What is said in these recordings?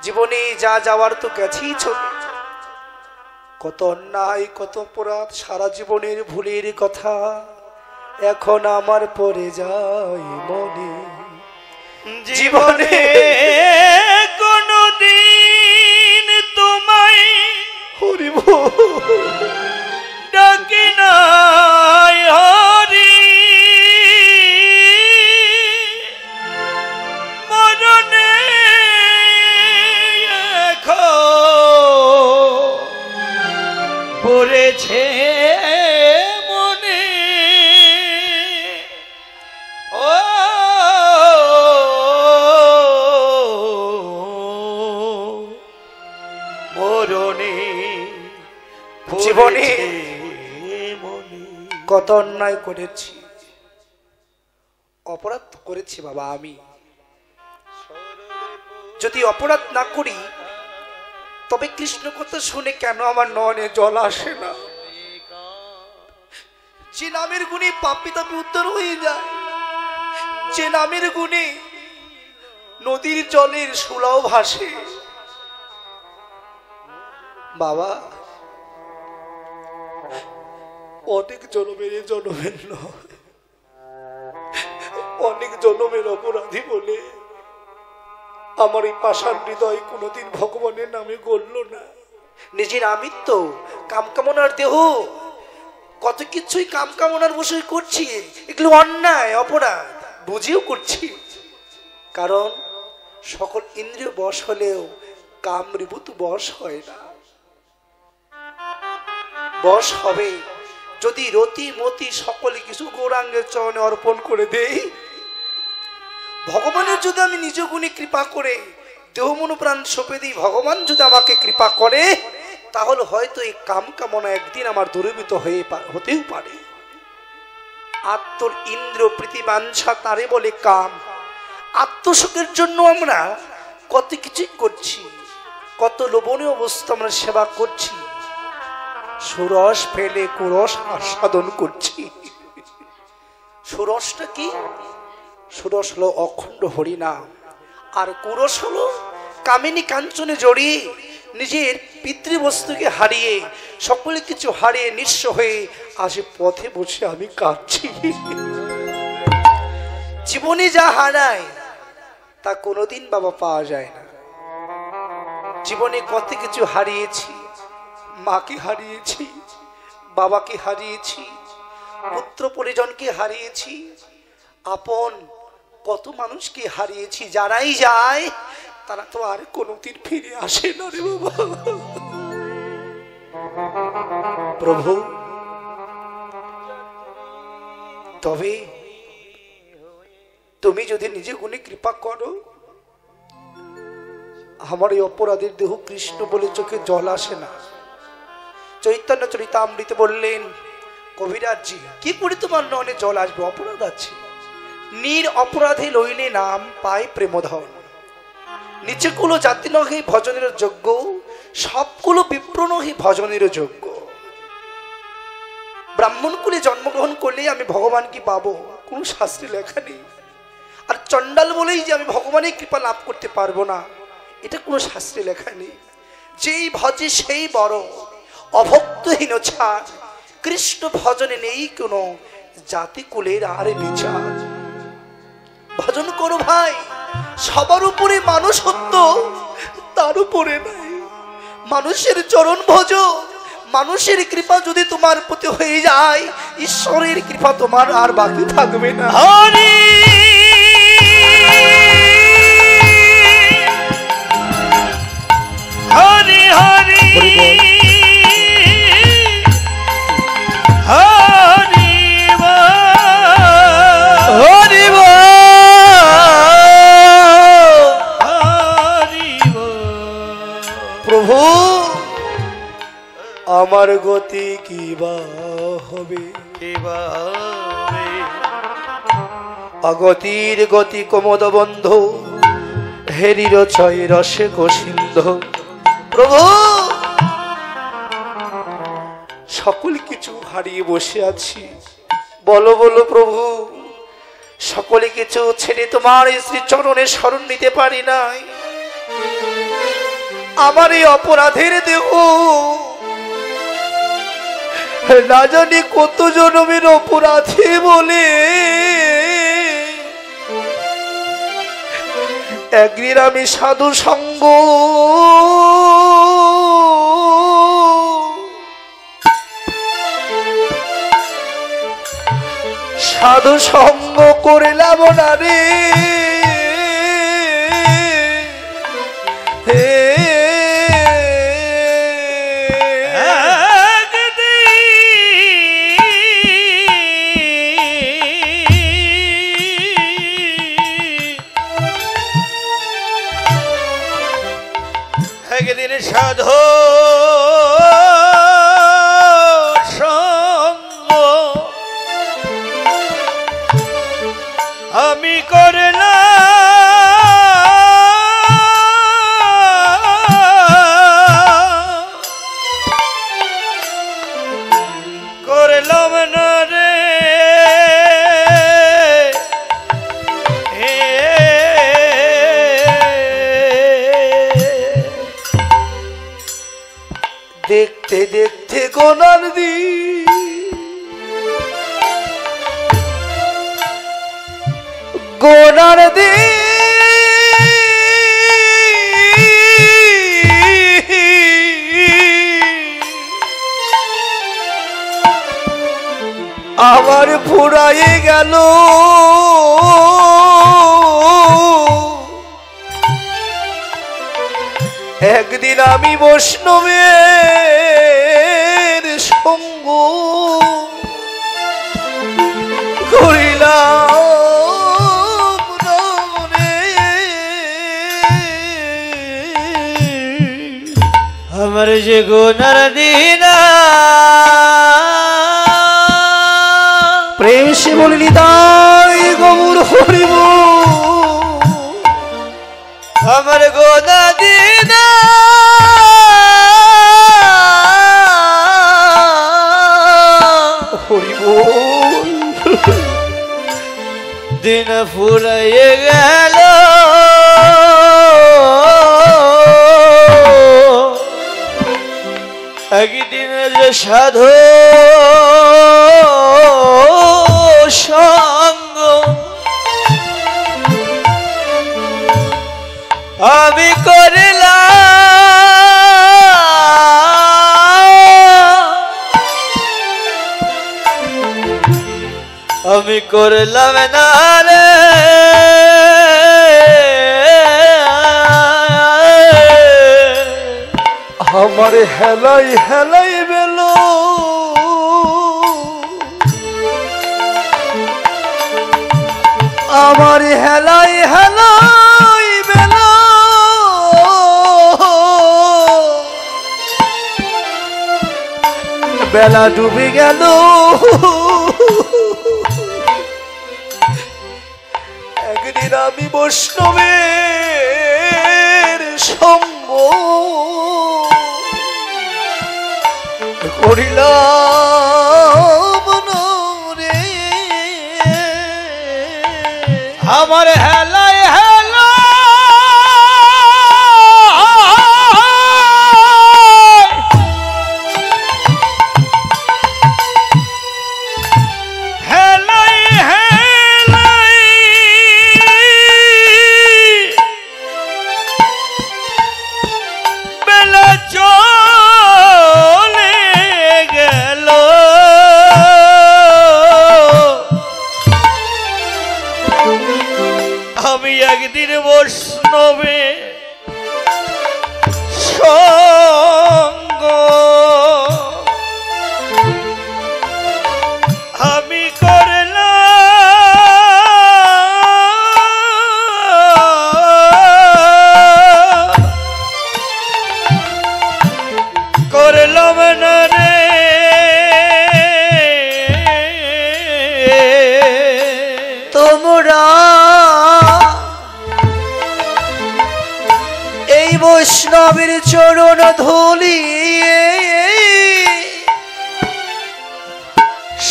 জীবনে যা যাওয়ার তো গেছেই চলে। কত অন্যায় কত অপরাধ, সারা জীবনের ভুলের কথা এখন আমার পড়ে যায় মনে। জীবনে কোনদিন তোমায় হরিব ডাকি নাই হরি, মরণে পড়েছে মনে। ও মরণে জীবনে মনে। কত অন্যায় করেছি, অপরাধ করেছি বাবা। আমি যদি অপরাধ না করি তবে কৃষ্ণ কথা শুনে কেন আমার নয়নে জল আসে না? যে নামের গুণে পাপী তাপী উত্তর হয়ে যায়, যে নামের গুণে নদীর জলের সুলাও ভাসে। বাবা অনেক জন্মের নয়, অনেক জন্মের অপরাধী বলে আমার এই পাষাণ হৃদয় কোনোদিন ভগবানের নামে গড়ল না। নিজের আমিত্ব কামকামনার দেহ কত কিছুই কামকামনার বসে করছি, এগুলো অন্যায় অপরাধ বুঝেও করছি। কারণ সকল ইন্দ্রিয় বশ হলেও কাম রিভূত বশ হয় না। বশ হবে যদি রতি মতি সকলে কিছু গৌরাঙ্গের চরণে অর্পণ করে দেই। ভগবানের যদি আমি নিজ গুণে কৃপা করে দেহ মন প্রাণ সঁপে দিই, ভগবান যদি আমাকে কৃপা করে, তাহলে হয়তো এই কাম কামনা একদিন আমার দূরীভূত হতেও পারে। আত্মর ইন্দ্র প্রীতিবাঞ্ছা তারে বলে কাম। আত্মসুখের জন্য আমরা কত কিছুই করছি, কত লোভনীয় বস্তু আমরা সেবা করছি, সুরস ফেলে কুরস আস্বাদন করছি। সুরসটা কি? সুরস হলো অখণ্ড হরিনাম, আর কুরস হলো কামিনী কাঞ্চনে জড়িয়ে নিজের পিতৃবস্তুকে হারিয়ে সকলে কিছু হারিয়ে নিঃস্ব হয়ে আসে পথে বসে আমি কাঁদছি। জীবনে যা হারায় তা কোনোদিন বাবা পাওয়া যায় না। জীবনে কত কিছু হারিয়েছি, মাকে হারিয়েছি, বাবাকে হারিয়েছি, পুত্র পরিজনকে হারিয়েছি, আপন কত মানুষকে হারিয়েছি। যারাই যায় তারা তো আর কোনোদিন ফিরে আসে না রে বাবা। প্রভু তবে তুমি যদি নিজে গুণে কৃপা করো, আমার এই অপরাধের দেহ কৃষ্ণ বলে চোখে জল আসে না। চৈতন্য চরিতামৃতে বললেন কবিরাজজি, কি করে তোমার নয়নে জল আসবে? অপরাধ আছে। নির অপরাধে লইলে নাম পায় প্রেমধন, নিচেগুলো জাতি নহে ভজনের যোগ্য, সবগুলো বিপ্র নহে ভজনের যোগ্য। ব্রাহ্মণ কুলে জন্মগ্রহণ করলে আমি ভগবান কি পাবো? কোন শাস্ত্রে লেখা নেই। আর চণ্ডাল বলেই যে আমি ভগবানের কৃপা লাভ করতে পারবো না, এটা কোনো শাস্ত্রে লেখা নেই। যেই ভজে সেই বড়, অভক্তহীন ছাড়, কৃষ্ণ ভজনে নেই কোনো জাতি কুলের আর বিচার। ভজন করো ভাই, সবার উপরে মানুষত্ব, তার উপরে নাই। মানুষের চরণ ভজ, মানুষের কৃপা যদি তোমার প্রতি হয়ে যায়, ঈশ্বরের কৃপা তোমার আর বাকি থাকবে না। হরি হরি হরি হরি হরি প্রভু আমার গতি কি বা হবে? অগতির গতি কোমদ বন্ধ, হেরির ছয় রসে কসিন্ধ। প্রভু সকল কিছু হারিয়ে বসে আছি, বলো বলো প্রভু, সকলে কিছু ছেড়ে তোমার শ্রী চরণে শরণ নিতে পারি নাই। আমার এই অপরাধের দেহ না জানি কত জনমের অপরাধী বলে একদিন আমি সাধু সঙ্গ করিলাম না রে একদিন সাধু সঙ্গ আমি করলাম না রে দেখতে দেখতে গোনার দি আমার ফুরায়ে গেল একদিন আমি বৈষ্ণবের সঙ্গ করিলাম রে। আমার যে গুনার দিন প্রেম সে বলিনি তাই গৌর হরিব আমার গোনা দিন হরিব দিন ফুরাইয়ে গেল একদিন যে সাধু সঙ্গ আমি করলাম না রে আমার হেলাই হেলাই বেলো আমার হেলাই হেলাই বেলো বেলা ডুবে গেল একদিন আমি বৈষ্ণবের সঙ্গ করিলাম না রে আমার হেলায় হেলা আমি একদিন বৈষ্ণবে সঙ্গ আমি করলাম না রে তোমরা এই বৈষ্ণবের চরণ ধুলি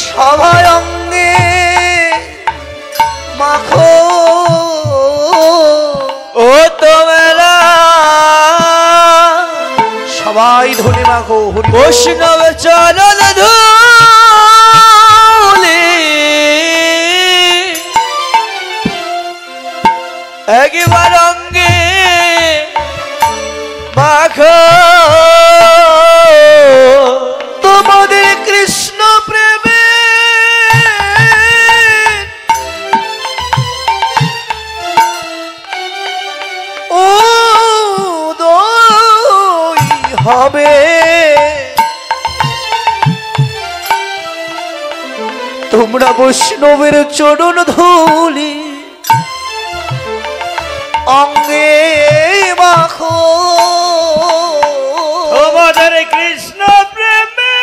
সবাই অঙ্গে মাখো ও তোমরা সবাই ধনে মাখো হরি বল। বৈষ্ণব চরণ ধুলি একবার অঙ্গে মাখো তোমাদের কৃষ্ণ প্রেমে ও দই হবে, তোমরা বৈষ্ণবের চরণ ধুলি অঙ্গে মাখো তোমাদের কৃষ্ণ প্রেমে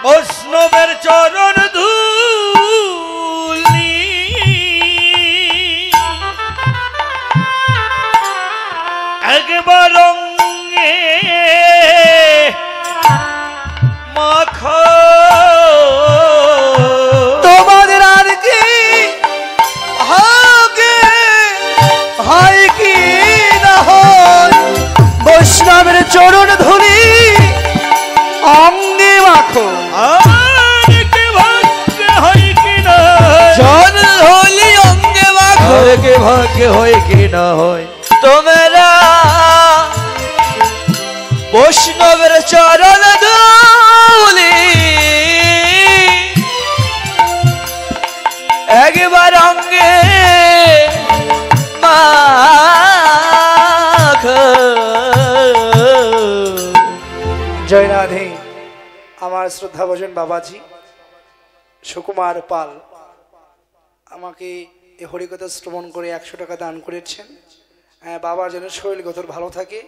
বৈষ্ণবের চরণ ধুলি একবার অঙ্গে মাখো তোমাদের আর কি আগে হয় কি না হয়, বৈষ্ণবের চরণ ধুলি অঙ্গে মাখো। ভাগ্য হয় কি না হয়, তোমরা বৈষ্ণবের চরণ ধুলি একবার অঙ্গে মাখো। জয় রাধে। আমার শ্রদ্ধাভাজন বাবাজি সুকুমার পাল আমাকে এই হরিকথা শ্রবণ করে 100 টাকা দান করেছেন। বাবার যেন শরীরগত ভালো থাকে,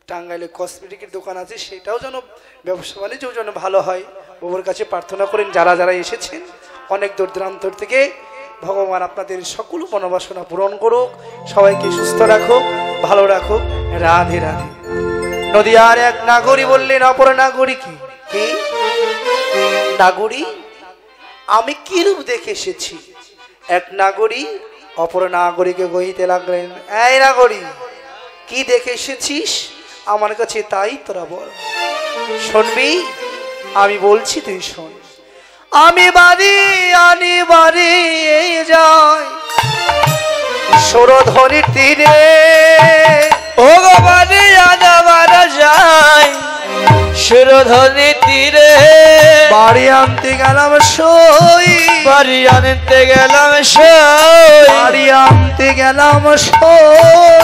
টাঙ্গাইলে কসমেটিকের দোকান আছে, সেটাও যেন ব্যবসা বাণিজ্যও যেন ভালো হয়। বাবার কাছে প্রার্থনা করেন যারা যারা এসেছেন অনেক দূর দূরান্তর থেকে, ভগবান আপনাদের সকল মনোবাসনা পূরণ করুক, সবাইকে সুস্থ রাখুক, ভালো রাখুক। রাধে রাধে। নদিয়ার এক নাগরী বললেন অপর নাগরীকে, কি নাগরী আমি কি রূপ দেখে এসেছি? এক নাগরী অপর নাগরীকে কহিতে লাগলেন, এই নাগরী কি দেখে এসেছিস আমার কাছে তাই তোরা বল। শুনবি? আমি বলছি তুই শোন। আমি বাড়ি আনি বাড়ি যাই সরধনির তীরে, ও গো বাড়ি আনা বাড়া যায় সুরধনি তীরে, বাড়ি আনতে গেলাম সই, বাড়ি আনতে গেলাম সই, বাড়ি আনতে গেলাম সই,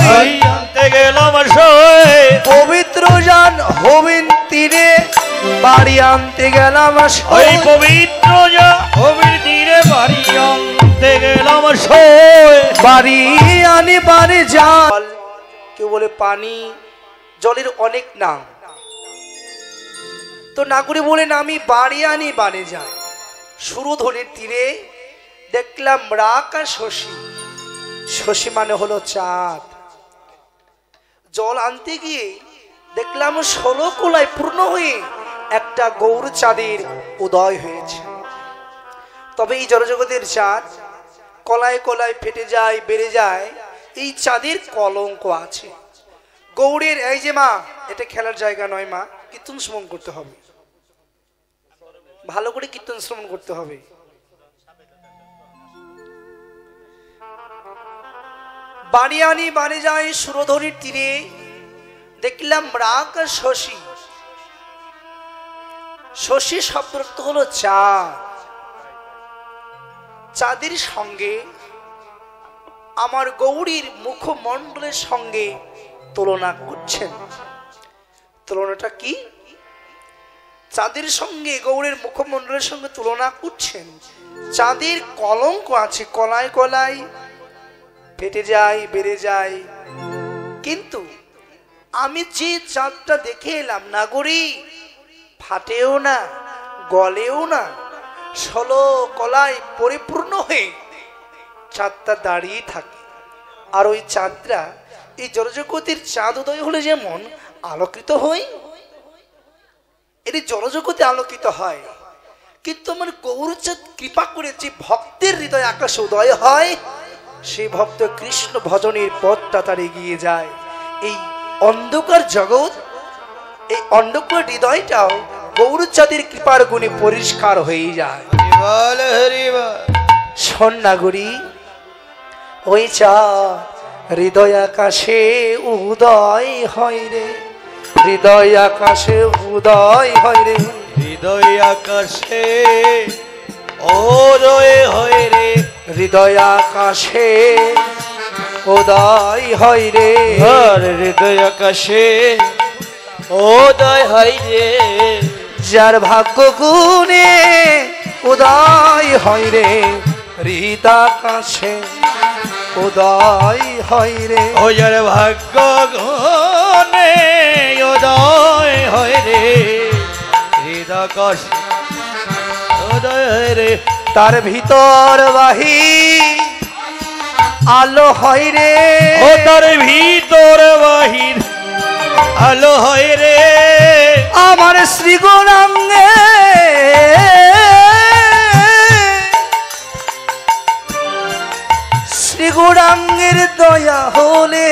বাড়ি আনতে গেলাম সই, পবিত্র যান হবিন তীরে বাড়ি আনতে গেলাম ওই সই, পবিত্র যা হবির তীরে বাড়ি আনতে গেলাম সই, বাড়ি আনি বাড়ি যান। কেউ বলে পানি, জলের অনেক নাম, তো নাগরী বলেন আমি বাড়ি আনি বাড়ি যাই সুরধনির তীরে দেখলাম রাক আর শশী। শশী মানে হলো চাঁদ। জল আনতে গিয়ে দেখলাম 16 কোলায় পূর্ণ হয়ে একটা গৌর চাঁদের উদয় হয়েছে। তবে এই জড়জগতের চাঁদ কলায় কলায় ফেটে যায়, বেড়ে যায়, এই চাঁদের কলঙ্ক আছে। গৌরের এই যে মা, এটা খেলার জায়গা নয় মা, কীর্তন শ্রবণ করতে হবে, ভালো করে কীর্তন শ্রবণ করতে হবে। বাড়ি আনি বাড়ি যায় সুরধনির তীরে দেখলাম রাগ আর শশী। শশী শব্দ হলো চাঁদ। চাঁদের সঙ্গে আমার গৌরীর মুখমণ্ডলের সঙ্গে তুলনা করছেন। তুলনাটা কি? চাঁদের সঙ্গে গৌরের মুখমণ্ডলের সঙ্গে তুলনা করছেন। চাঁদের কলঙ্ক আছে, কলায় কলায় ফেটে যায়, বেড়ে যায়, কিন্তু আমি যে চাঁদটা দেখে এলাম নাগরী, ফাটেও না, গলেও না, ষোলো কলায় পরিপূর্ণ হয়ে চাঁদটা দাঁড়িয়ে থাকে। আর ওই চাঁদটা এই জড়জগতের চাঁদ উদয় হলে যেমন আলোকিত হয়, এটি জড়জগতে আলোকিত হয়, কিন্তু আমার গৌরচাঁদ কৃপা করে যে ভক্তের হৃদয় আকাশে উদয় হয়, সেই ভক্ত কৃষ্ণ ভজনের পথটা তার এগিয়ে যায়। এই অন্ধকার জগৎ, এই অন্ধকার হৃদয়টাও গৌরচাঁদের কৃপার গুণে পরিষ্কার হয়ে যায়। সন্নাগরী ওই চাঁদ হৃদয় আকাশে উদয় হয় রে, হৃদয় আকাশে উদয় হয় রে, হৃদয় আকাশে উদয় হয় রে, হৃদয় আকাশে উদয় হয় রে, হৃদয় আকাশে উদয় হয় রে, যার ভাগ্য গুণে উদয় হয় রে, হৃদয় আকাশে উদয় হয় রে, ও যার ভাগ্য গুণে উদয় হয় রে, হৃদয় আকাশে উদয় হয় রে, তার ভিতর বাহি আলো হয় রে, ও তার ভিতর বাহির আলো হয় রে, আমার শ্রী গৌরাঙ্গে শ্রী গৌরাঙ্গের দয়া হলে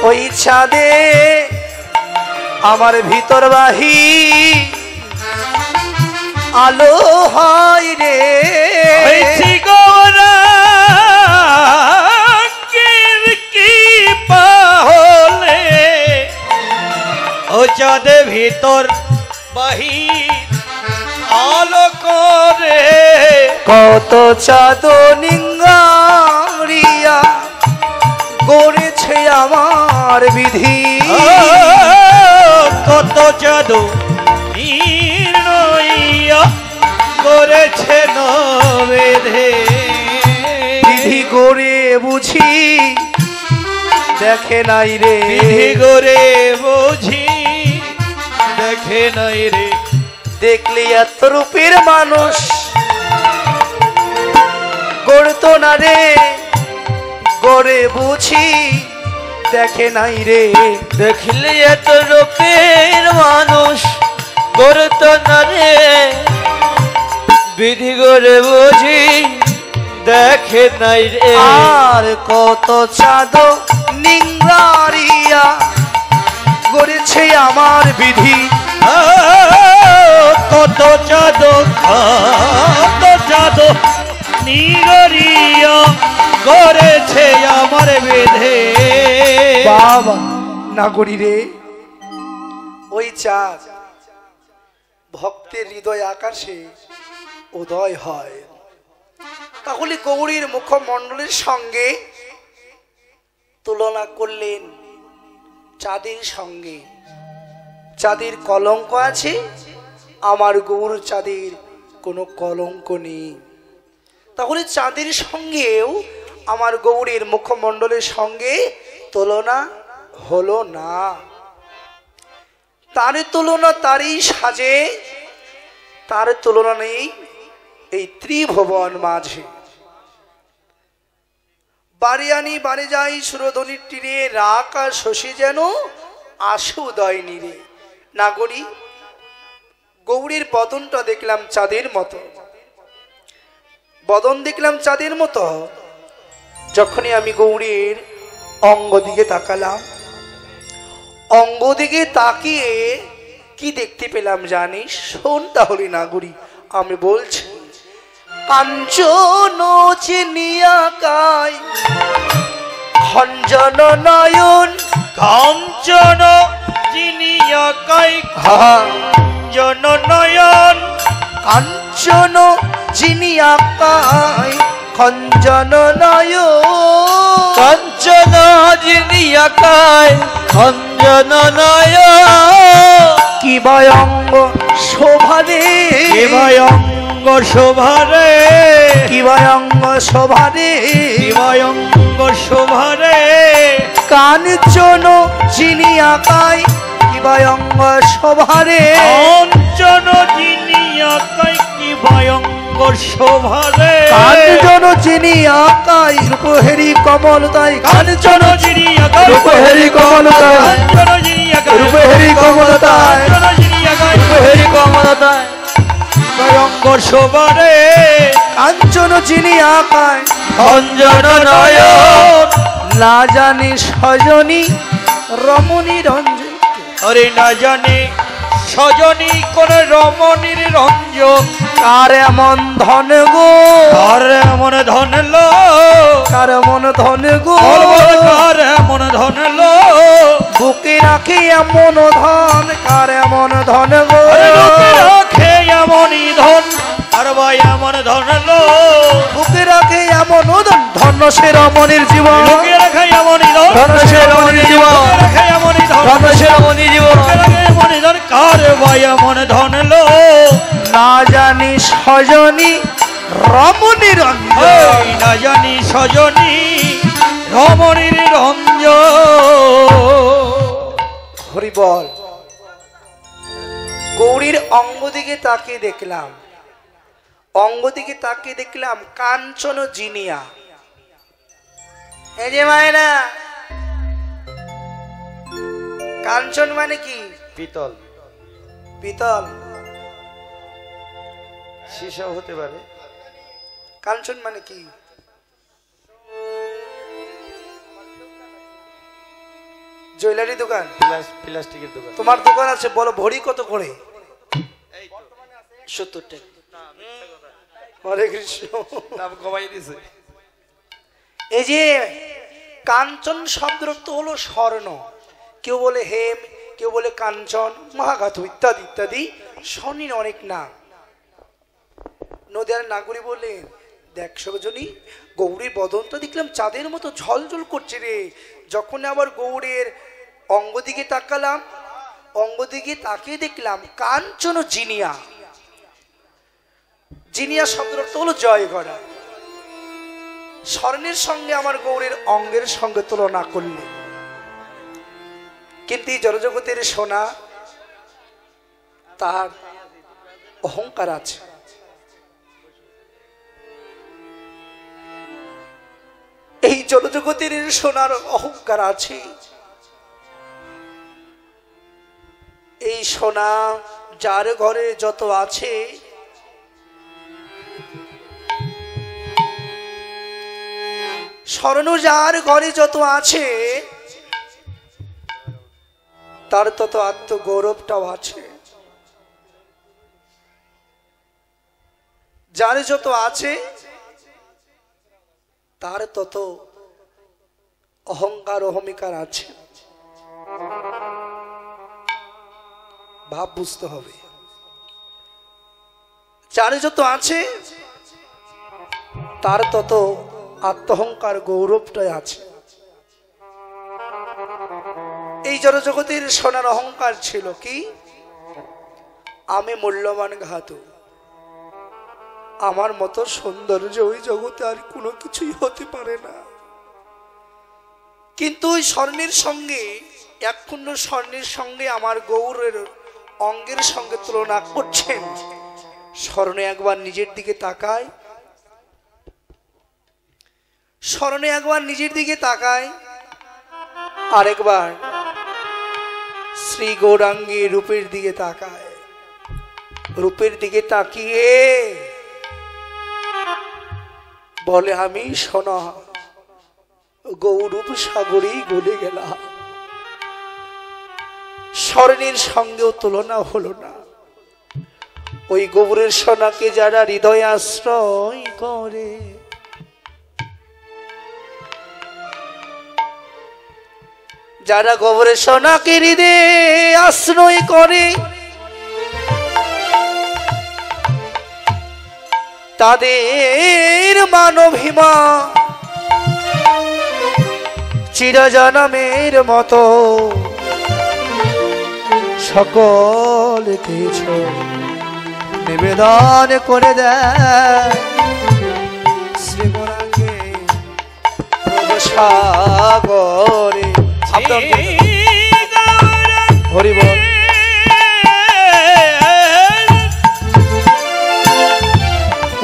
ওই ছাদে আমার ভিতর বাহি আলো হয় রে, ও চাঁদে ভিতর বাহির আলো করে, কত চাঁদ নিঙ্গারিয়া করেছে আমার বিধি, কত চাঁদ নির্ণয়া করেছে নবেধে, বিধি করে বুঝি দেখে নাই রে, বিধি করে বুঝি দেখে নাই রে, দেখলে এত রূপের মানুষ গড়তো না রে, গড়ে বুঝি দেখে নাই রে, দেখলে এত রূপের মানুষ গড়তো না রে, বিধি করে বুঝি দেখে নাই রে, আর কত চাঁদ নিঙ্গারিয়া করেছে আমার বিধি, কত চাঁদ কত চাঁদ নিগরিয়া করেছে আমার বেধে, বাবা নাগরী রে, ওই চাঁদ ভক্তের হৃদয় আকাশে উদয় হয়। তাহলে গৌরীর মুখমণ্ডলের সঙ্গে তুলনা করলেন চাঁদের সঙ্গে, চাঁদের কলঙ্ক আছে, আমার গৌর চাঁদের কোনো কলঙ্ক নেই। তাহলে চাঁদের সঙ্গেও আমার গৌরীর মুখমণ্ডলের সঙ্গে তুলনা হলো না, তার তুলনা তারই সাজে, তার তুলনা নেই এই ত্রিভুবন মাঝে। বাড়ি আনি বাড়ি যাই সুরধ্বনির তীরে, রাক আর শশী যেন আসে উদয় নীরে। নাগরী গৌরীর বদনটা দেখলাম চাঁদের মতো, বদন দেখলাম চাঁদের মতো। যখনই আমি গৌরীর অঙ্গ দিকে তাকালাম, অঙ্গ দিকে তাকিয়ে কি দেখতে পেলাম জানিস? শোন তাহলে নাগরী, আমি বলছি। কাঞ্চন চিনিয়া কায় খঞ্জন নয়ন, কাঞ্চন চিনিয়া কায় খঞ্জন নয়ন, কাঞ্চন চিনিয়া কায় খঞ্জন নয়ন, কাঞ্চন চিনিয়া কায় খঞ্জন নয়ন, কি ভয়ঙ্গ শোভারে, কি ভয়ঙ্গ শোভারে, কি ভয়ঙ্গ শোভারে, কি ভয়ঙ্গ শোভারে, কাঞ্চন চিনিয়া কায় কি ভয়ঙ্গ শোভারে, কাঞ্চন চিনিয়া অঙ্গ শোভারে কাঞ্চন চিনি আকাই রূপহেরি কমলতাই কাঞ্চন যিনি আকার রূপহেরি কমলতাই কাঞ্চন যিনি আকার রূপহেরি কমলতাই কাঞ্চন যিনি আকার রূপহেরি কমলতাই অঙ্গ শোভারে কাঞ্চন চিনি আকাই অঞ্জন নয়ন না জানি সজনী রমণী রঞ্জন আরে না জানে সজনী কোন রমণীর রঞ্জন কার এমন ধন গো কার এমন ধন লো কার এমন ধন গো কার এমন ধন লো বুকে রাখে এমন ধন কার এমন ধন গো লোকে রাখে এমনই ধন আর ভাই এমন ধন লো বুকে রাখে এমন ধন ধন্য সে রমণীর জীবন লোকে রাখে এমনই ধন ধন্য সে রমণীর জীবন লোকে রাখে এমনই ধন ধন্য সে রমণীর জীবন লোকে রাখে এমনই ধন কার ভাই এমন ধন লো না জানি সজনী রমণী রঞ্জন এই না জানি সজনী রমণীর রঞ্জন হরি বল গৌরীর অঙ্গ দিকে তাকিয়ে দেখলাম অঙ্গ দিকে তাকিয়ে দেখলাম কাঞ্চন জিনিয়া এই যে মায়েরা কাঞ্চন মানে কি পিতল পিতল সীসা হতে পারে কাঞ্চন মানে কি জুয়েলারি দোকান প্লাস্টিকের দোকান তোমার দোকান আছে বলো ভরি কত করে 70 টাকা হরে কৃষ্ণ দাম কমাই দিয়েছে এই যে কাঞ্চন শব্দের অর্থ হলো স্বর্ণ কেউ বলে হেম কেউ বলে কাঞ্চন মহাগাধু ইত্যাদি ইত্যাদি স্বর্ণের অনেক নাম নদিয়ার নাগরী বললেন দেখ সর্বজনী গৌরীর বদনটা দেখলাম চাঁদের মতো ঝলঝল করছে রে যখন আবার গৌরের অঙ্গ দিকে তাকালাম অঙ্গ দিকে তাকিয়ে দেখলাম কাঞ্চন জিনিয়া জিনিয়া শব্দের অর্থ হলো জয় করা স্বর্ণের সঙ্গে আমার গৌরের অঙ্গের সঙ্গে তুলনা করলে কিন্তু এই জড়জগতের সোনা তার অহংকার আছে এই জড়জগতের সোনার অহংকার আছে এই সোনা যার ঘরে যত আছে স্বর্ণ যার ঘরে যত আছে তার তত আত্মগৌরবটাও আছে যার যত আছে তার তত অহংকার অহমিকার আছে ভাব বুঝতে হবে যার যত আছে তার তত আত্মহংকার গৌরবটাই আছে এই জড়জগতের সোনার অহংকার ছিল কি আমি মূল্যবান ধাতু আমার মতো সৌন্দর্য ওই জগতে আর কোনো কিছুই হতে পারে না কিন্তু ওই স্বর্ণের সঙ্গে এক খণ্ড স্বর্ণের সঙ্গে আমার গৌরের অঙ্গের সঙ্গে তুলনা করছেন স্বর্ণে একবার নিজের দিকে তাকায় স্মরণে একবার নিজের দিকে তাকায় আরেকবার শ্রী গৌরাঙ্গী রূপের দিকে তাকায় রূপের দিকে তাকিয়ে বলে আমি সোনা গৌরূপ সাগরেই গলে গেলাম স্মরণের সঙ্গেও তুলনা হলো না ওই গৌরের সোনাকে যারা হৃদয় আশ্রয় করে যারা গোবরের সোনাকে হৃদয়ে আশ্রয় করে তাদের মানবহিমা চিরজনমের মতো সকল কিছু নিবেদন করে দেয় শ্রী গৌরাঙ্গে সাগরে হরি বল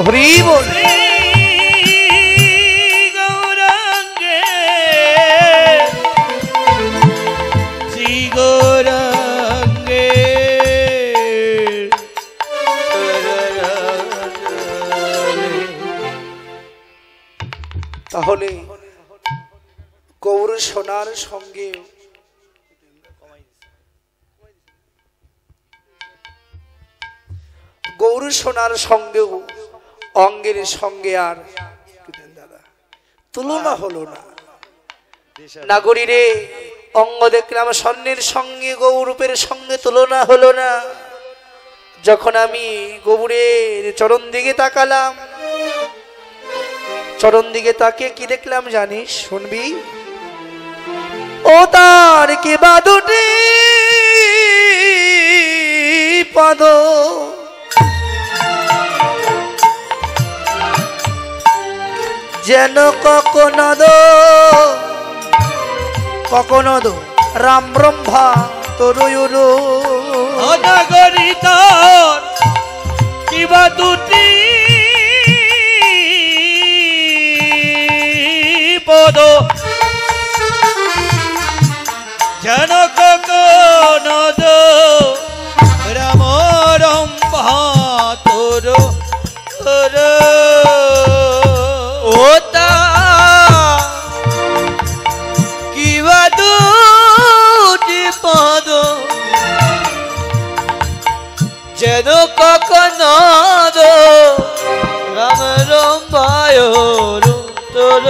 হরি বল। গৌরাঙ্গে শ্রী গৌরাঙ্গে তাহলে গৌর সোনার সঙ্গে গৌর সোনার সঙ্গেও অঙ্গের সঙ্গে আর দাদা তুলনা হলো না। নাগরী রে, অঙ্গ দেখলাম স্বর্ণের সঙ্গে গৌরূপের সঙ্গে তুলনা হলো না। যখন আমি গৌরের চরণ দিকে তাকালাম, চরণ দিকে তাকে কি দেখলাম জানিস? শুনবি? ও তার কে বা দুটি পাদ, যেন কখনো রাম ব্রহ্মা তরুর অনাগরিত কিবা দুটি পদ, যেন কখনো রাম রম্ভা তোর ওতা কিবা দুটি পদ, যেন কখনো রাম রম্ভায় তোর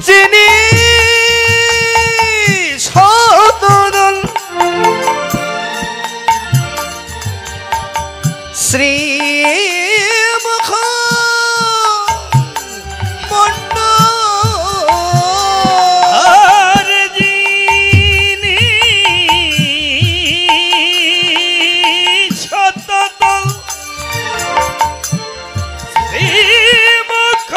যিনি সতদল শ্রী মুখ আর যিনি সতদল শ্রীমুখ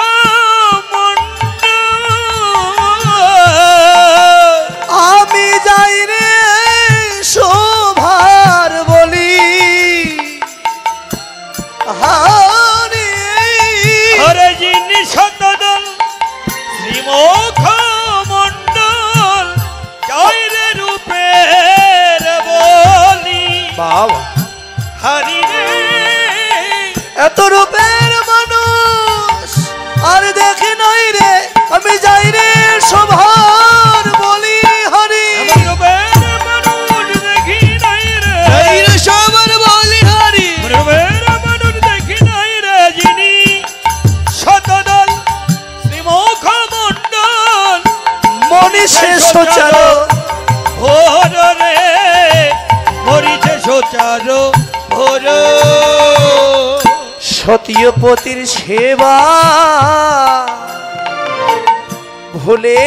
আমি যাই রে শোভার বলি হারে হরে যিনি সতদল শ্রীমুখ মণ্ডল জয় রে রূপের বলি বাবা হরি রে এত রূপের মানুষ আর দেখি নাই রে, আমি যাই রে শোভার বলি হরি এমন রূপের মানুষ দেখি নাই রে, যাই রে শোভার বলি হরি এমন রূপের মানুষ দেখি নাই রে, যিনি সতদল শ্রীমুখ মণ্ডল মনীষে সোচার ভোর রে মরিছে সোচার ভোর সতীপতির সেবা ভুলে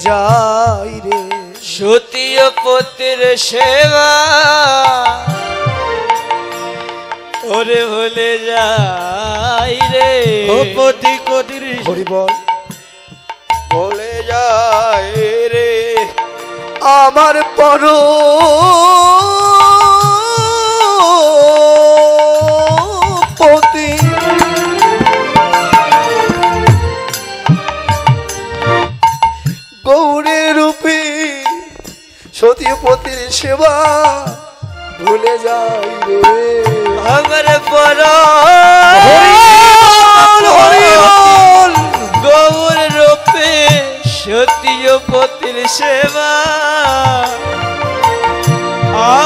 যাই রে, সতীপতির সেবা ওরে ভুলে যাই রে, ও পতি কতির হরি বল। ভুলে যাই রে, আমার পর পতি গৌরের রূপে সতীপতির সেবা ভুলে যাই রে, আমার পর হরি বল। গৌর রূপে সতীপতির সেবা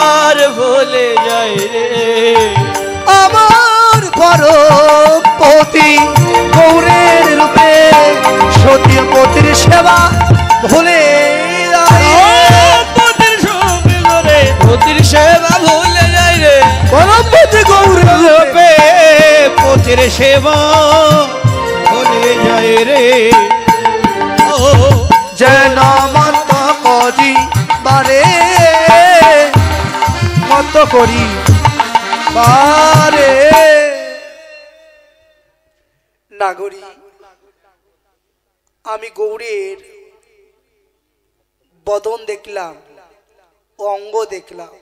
আর ভুলে যাই রে, আমার পরপতি গৌরের রূপে সতীপতির সেবা ভুলে যাই রে। পতির সঙ্গে করে পতির সেবা ভুলে যাই রে, পরপতি গৌরের রূপে পতির সেবা ভুলে যাই রে, ও যেন মত করি বারে মত করি বারে। নাগরী, আমি গৌরের বদন দেখলাম, অঙ্গ দেখলাম,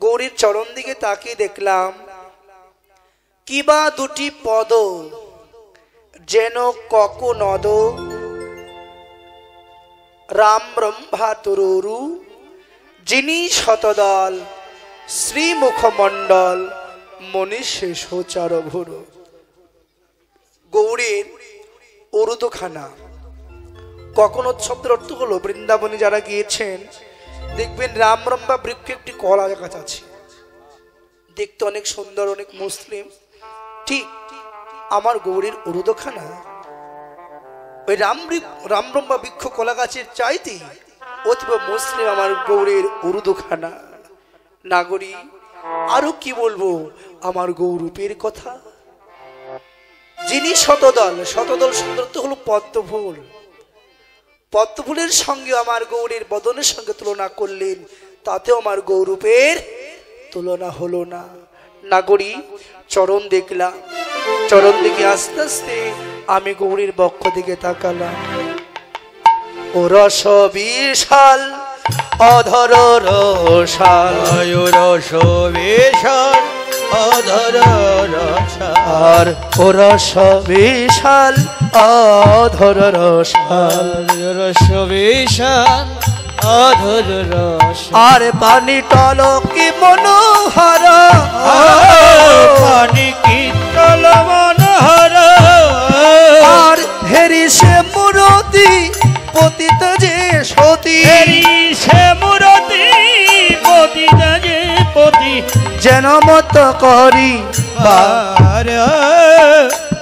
গৌরীর চরণ দিকে তাকিয়ে দেখলাম কিবা দুটি পদ যেন কক নদ রাম ব্রহ্মা তরুরু যিনি শতদল শ্রীমুখমণ্ডল মনীষে সোচার ভুর। গৌড়ের অরুদখানা কখনো শব্দের অর্থ হলো বৃন্দাবনে যারা গিয়েছেন দেখবেন রাম ব্রহ্মা বৃক্ষ একটি কলা গাছ আছে, দেখতে অনেক সুন্দর, অনেক মুসলিম। ঠিক আমার গৌড়ের অরুদখানা ওই রাম ব্রহ্মা বৃক্ষ কলা গাছের চাইতে অতীব মুসলিম আমার গৌড়ের উরুদখানা। নাগরী আরো কি বলবো আমার গৌরূপের কথা। যিনি শতদল, শতদল সুন্দরত্ব হলো পদ্মফুল, পদ্মফুলের সঙ্গে আমার গৌরের বদনের সঙ্গে তুলনা করলেন, তাতেও আমার গৌরূপের তুলনা হলো না। নাগরী চরণ দেখলাম, চরণ দিকে আস্তে আস্তে আমি গৌরীর বক্ষ দিকে তাকালাম। ও রস বিশাল অধর রসাল, রস বিশাল অধর রসাল, ও রস বিশাল অধর রসাল, রস বিশাল অধর রসাল, আর পানি টলকি মনোহর, পানি কি টল মনোহর, আর হেরি সে মূরতি পতিত যে সতী, সে মূরতি পতিত যে পতি, যেন মত করি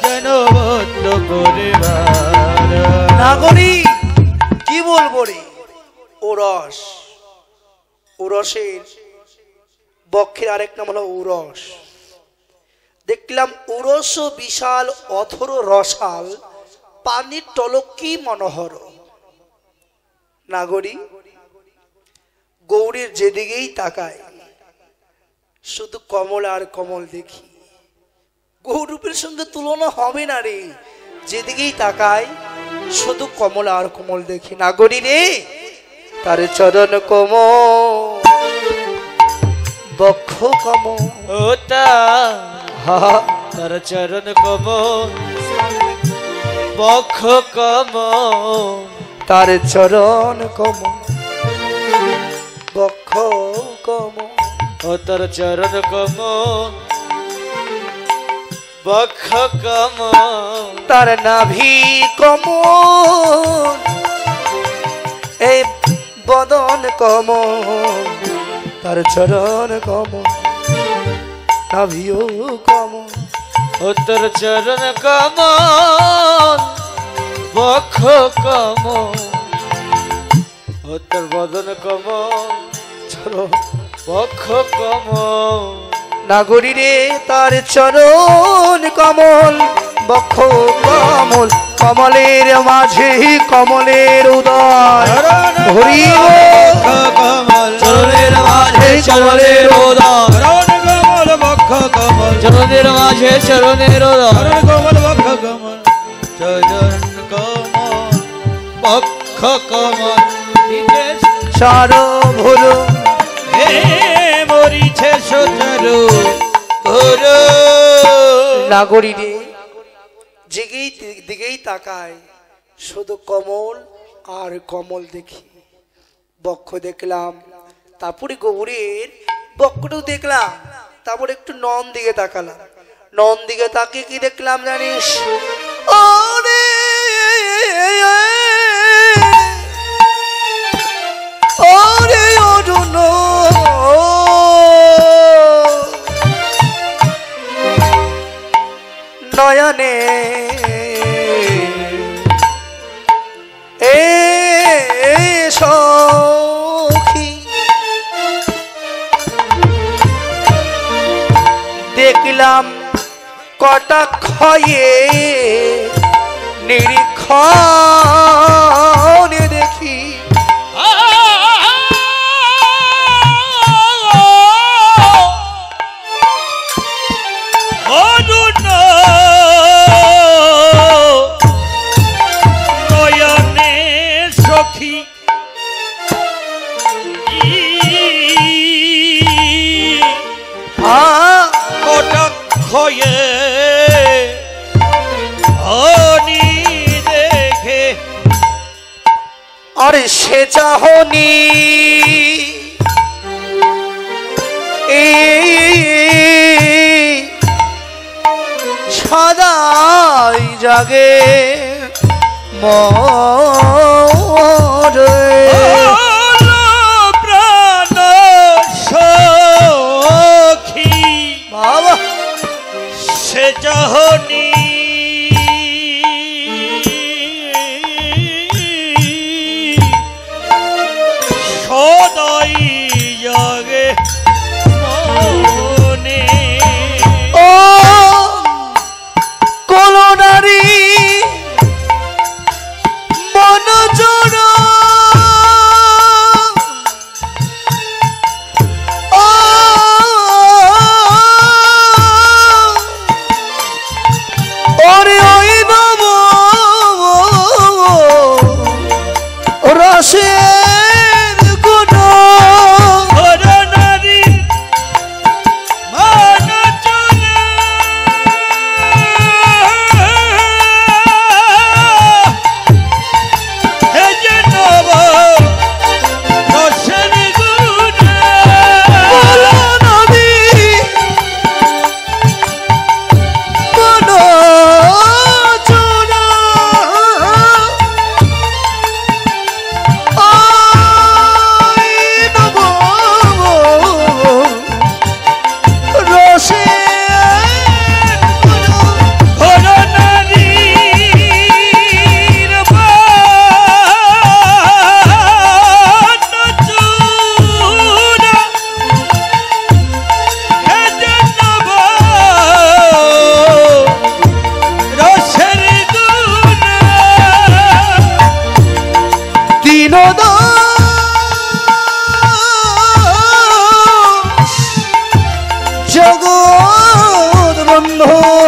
যেন মত করিবার। নাগরী কি বলবো রে, ওরস, ওরসের বক্ষের আরেক নাম হলো উরস। দেখলাম উরস বিশাল অথর রসাল, পানির টলক কি মনোহর। নাগরী গৌরীর যেদিকেই তাকায় শুধু কমল আর কমল দেখি, গৌরূপের সঙ্গে তুলনা হবে না রে, যেদিকেই তাকায় শুধু কমল আর কমল দেখি। নাগরী রে তার চরণ কমল বক্ষ কমল, ও তার চরণ কমল বক্ষ কমল, তার চরণ কমল বক্ষ কমল, ও তার চরণ কমল বক্ষ কমল, তার নাভি কমল এই বদন কমল, তার চরণ কমল নাভিও কমল, ও তার চরণ কমল বক্ষ কমল, ও তার বদন কমল চরণ বক্ষ কমল। নাগরী রে তার চরণ কমল বক্ষ কমল, কমলের মাঝে কমলের উদয়, হরি কমল চরণের মাঝে কমলের উদয়, কমল বক্ষ কমল, চরণের মাঝে চরণের উদয়, কমল বক্ষ কমল, চরণ কমল বক্ষ কমল, সার ভুলো মরিছে সোচারু গুরু। নাগরী রে যেগেই দিকেই তাকায় শুধু কমল আর কমল দেখি। বক্ষ দেখলাম, তারপরে গৌরীর বক্ষটাও দেখলাম, তারপর একটু নন দিকে তাকালাম, নন দিকে তাকিয়ে কি দেখলাম জানিস, ওরে ওরে অরুণ নয়নে এ সখী, দেখলাম কটাক্ষয়ে নিরীক্ষণে দেখি, নয়নে সখী কটক হয়ে অনি দেখে আরে সে চাহনি সদাই জাগে মরে প্রাণ সখী বাবা সে চাহনি সদাই জাগে মনে ও কলনারী মন জোড়া ওরে ওই নব রসের গুণ নারী মান চলে হে যে নব রসের গুণে কলনারী মন জোড়া জগৎ বন্ধু